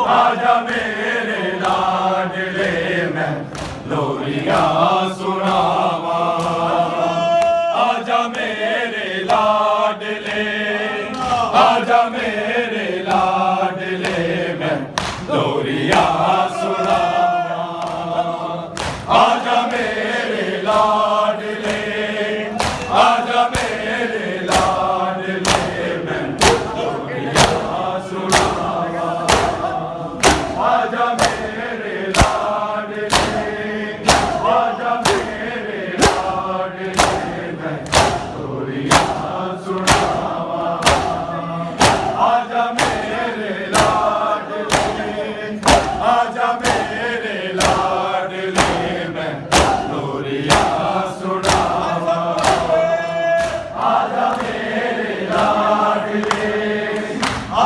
आजा मेरे लाडले मैं लोरियां सुनावा। आजा मेरे लाडले, आजा मेरे लाडले मैं लोरियां सुनावा। आजा मेरे लाडले, आजा मेरे लाडले मैं लोरियां सुनावा। आजा मेरे लाडले, आजा मेरे लाडले मैं लोरियां सुनावा। आजा मेरे लाडले, आजा मेरे लाडले मैं लोरियां सुनावा। आजा मेरे लाडले,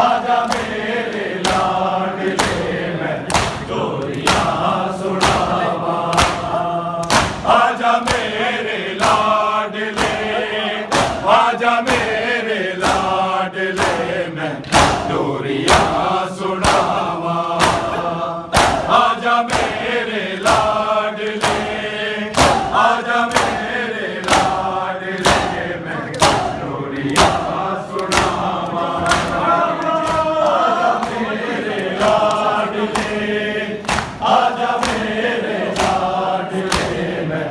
आजा मेरे लाडले मैं लोरियां सुनावा। आजा मेरे लाडले, आजा मेरे लाडले मैं लोरियां सुनावा। आजा मेरे लाडले, आजा मेरे लाडले मैं लोरियां सुनावा। आजा मेरे लाडले, आजा मेरे लाडले मैं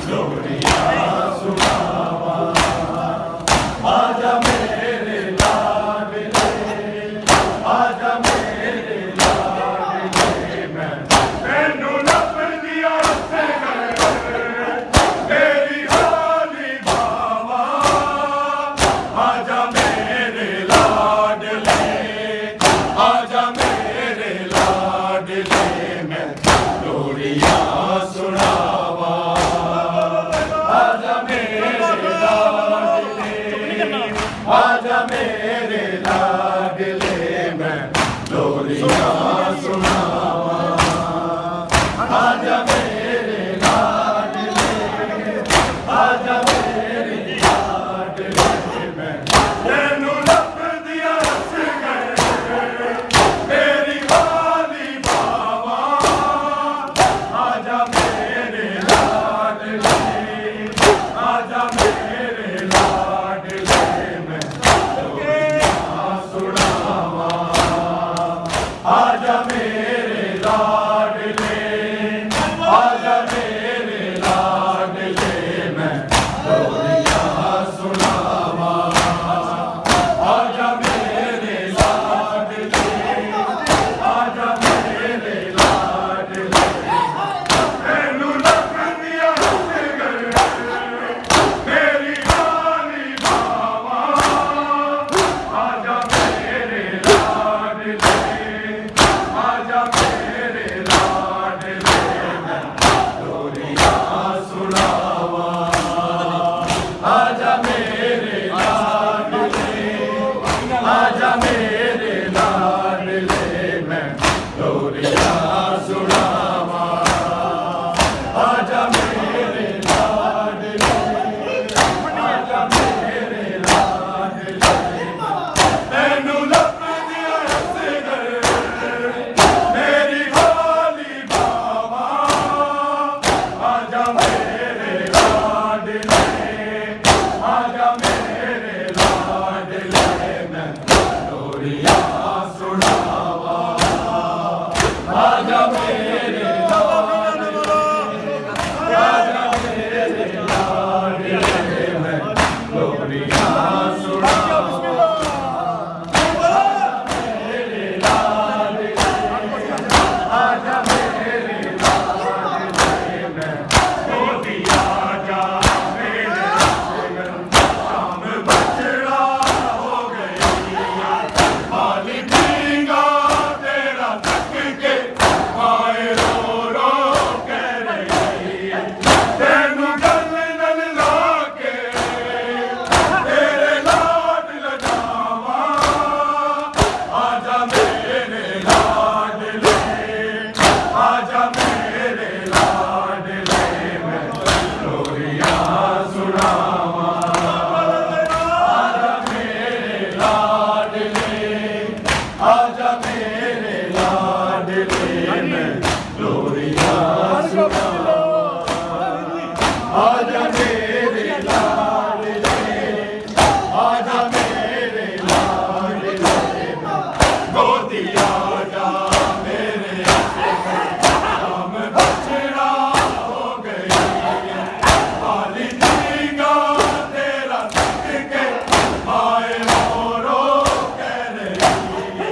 लोरियां सुनावा। आजा मेरे लाडले, आजा मेरे लाडले मैं मैनू लभ दिया रस्ते मेरी हाली बावा। आजा मेरे लाडले, आजा मेरे लाडले मैं लोरियां सुनावा। आजा मेरे लाडले, आजा मेरे लाडले मैं लोरियां सुनावा। आजा मेरे लाडले, आजा मेरे लाडले मैं तैनू लभ दिया रस्ते मेरी हाली बावा। आजा मेरे लाडले, आजा मेरे लाडले मैं लोरियां सुनावा। आजा मेरे आजा मेरे लाडले मैं लोरियां सुनावा आजा मेरे लाडले आजा मेरे लाडले गोदी आजा मेरे शाम बछड़ा हो गई हाली दीगा तेरा थक के आए मोरो कह रही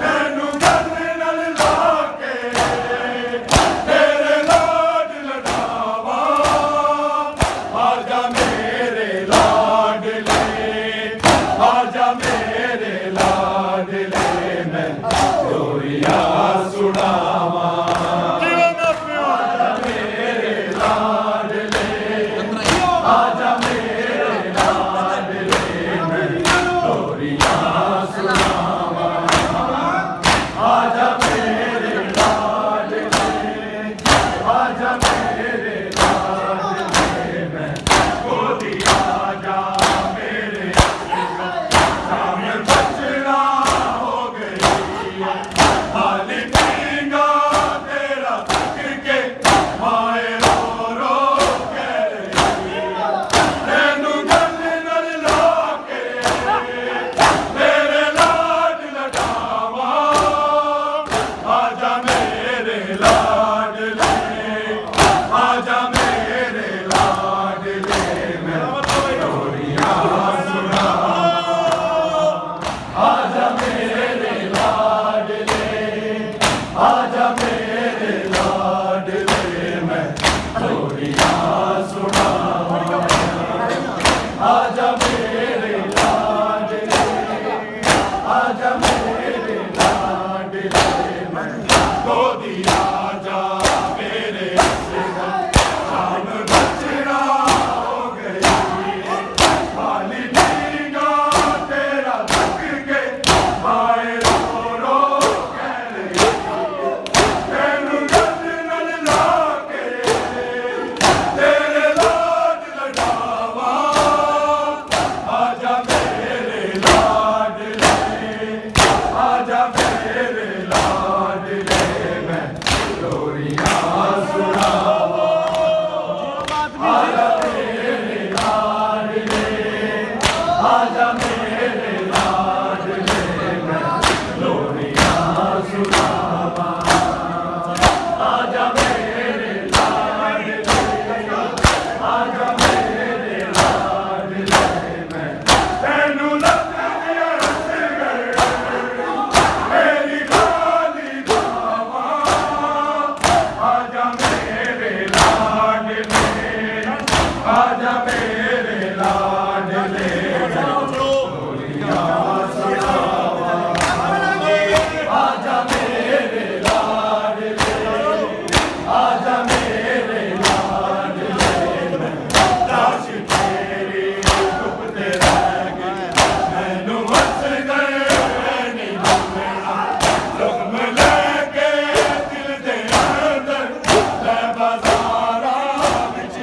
तैनू गल नल ला के तेरे लाड लड़ावा आजा मेरे लाडले आजा मेरे लाडले मैं लोरियां सुनावा आजा मेरे लाडले आजा मेरे लाडले मैं लोरियां सुनावा आजा मेरे लाडले आजा मेरे लाडले मैं गोदी आजा मेरे शाम बछड़ा हो गई हाली पींगा तेरा थक के माए रो रो कह रही तैनू गल नल ला के तेरे लाड लड़ावा आजा मेरे लाडले आजा मेरे लाडले मैं लोरियां सुनावा आजा मेरे लाडले आजा मेरे लाडले मैं लोरियां सुनावा आजा मेरे लाडले आजा मेरे लाडले मैं गोदी आजा मेरे शाम बछड़ा हो गई हाली दीगा तेरा थक के आए रो रो कह रही तैनू गल नल ला के तेरे लाड लड़ावा आजा मेरे लाडले आजा मेरे लाडले मैं लोरियां सुनावा आजा मेरे लाडले आजा मेरे लाडले मैं लोरियां सुनावा आजा मेरे लाडले आजा मेरे लाडले मैं तैनू लगिया सिगर मेरी खाली बावा आजा मेरे लाडले आजा मेरे लाडले लोरियां सुनावा आजा मेरे लाडले आजा मेरे लाडले मैं लाश तेरी डुबते रह गई मैनू हंस गए नहीं लुकना लुकम लेके दिल दे अंदर ले बाजारा विच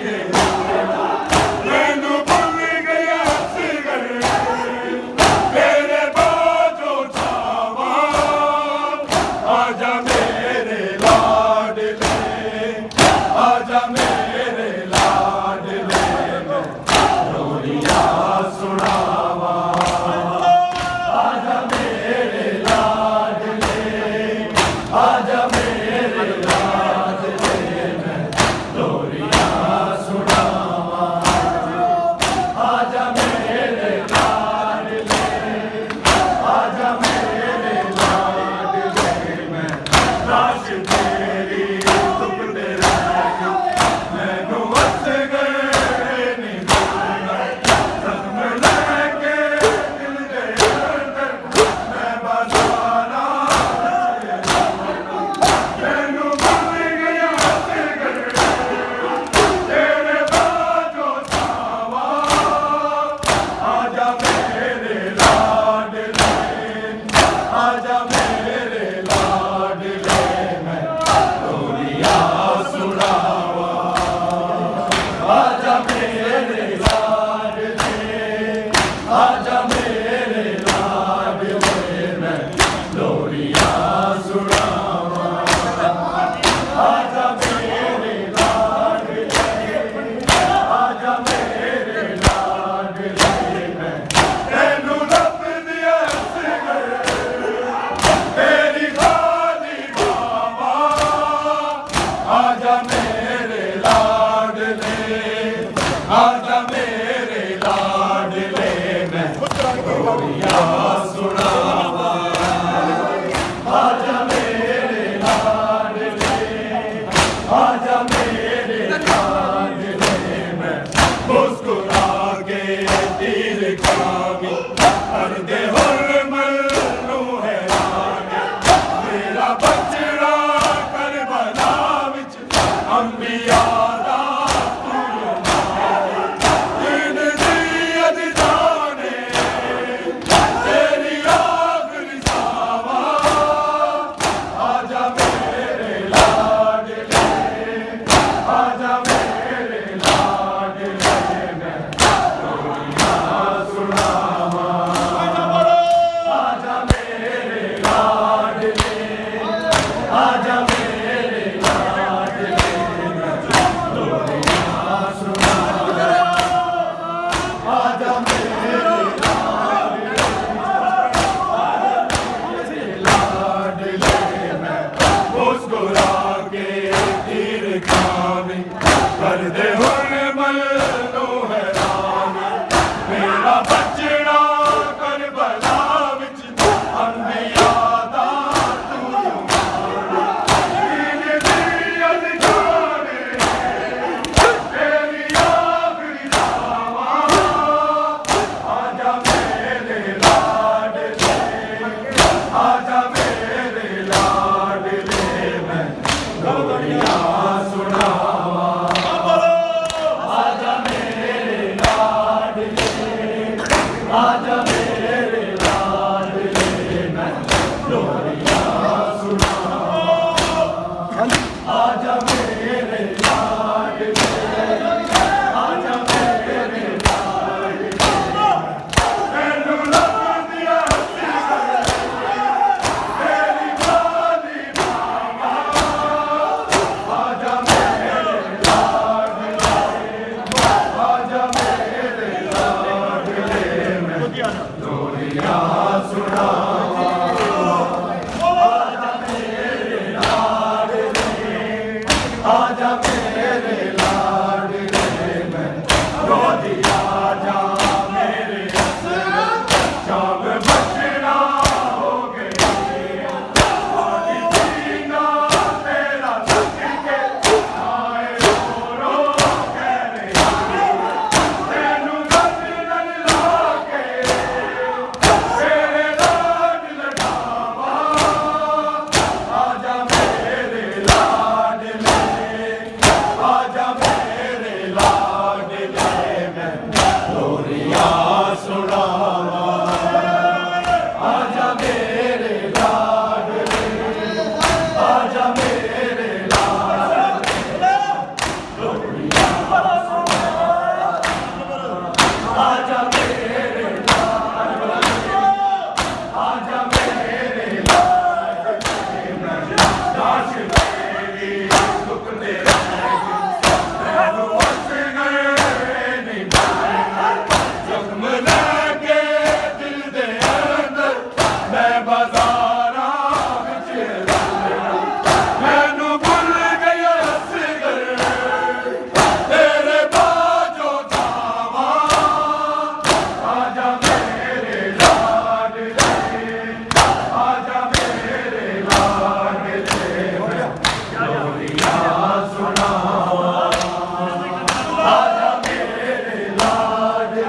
मैनू भुल गया सिगर तेरे बाजो छावा आजा मेरे लाडले आजा मेरे लाडले मैं लोरियां सुनावा आजा मेरे लाडले आजा मेरे लाडले मैं लोरियां सुनावा आजा मेरे लाडले आजा मेरे लाडले मैं लाश तेरी दुबते रह गई मैनू हंस गए नहीं भूलना जख्म लेके दिल दे अंदर मैं बाजारा मैनू भूल गया सिगर तेरे बाजो छावा आजा मेरे लाडले आजा मेरे लाडले मैं लोरियां सुनावा आजा मेरे लाडले आजा मेरे लाडले मैं आजा मेरे लाडले, आजा मेरे लाडले, मैनू लब दिया तेरी खाली बावा, आजा मेरे लाडले, आजा मेरे लाडले, मैं लोरिया सुनावा, आजा मेरे लाडले में रोदी, आजा मेरे शाम बचना हो गई, आदि सीना तेरा सच के आए रो कह रही, तेनू गजनन लाके तेरे लाड लगावा, आजा मेरे लाडले, आजा मेरे लाडले में लोरिया सुनावा, आजा मेरे लाडले, आजा मेरे लाडले, लोरिया सुनावा, आजा मेरे लाडले, आजा मेरे लाडले में दाश तेरी दुख तेरा जख्म लगे दिल दे अंदर, मैं बाजारा विच मैनू भुल गया असगर, तेरे बाजो जावा, आजा मेरे लाडले, आजा मेरे लाडले, लोरिया सुनावा, आजा मेरे लाडले,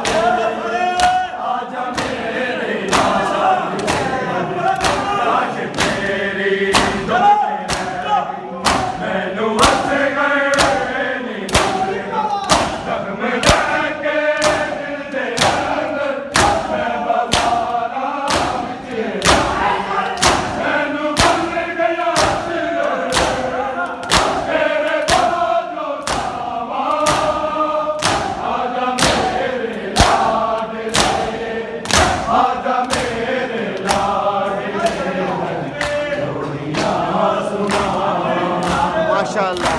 आजा मेरे लाडले, काश तेरी दुख मैनू हस गए नी, जख्म लगे दिल दे अंदर, मैं बाजारा विच मैनू भुल गया असगर, तेरे बाजो जावा, आजा मेरे लाडले, आजा मेरे लाडले, लोरिया सुनावा, माशाअल्लाह।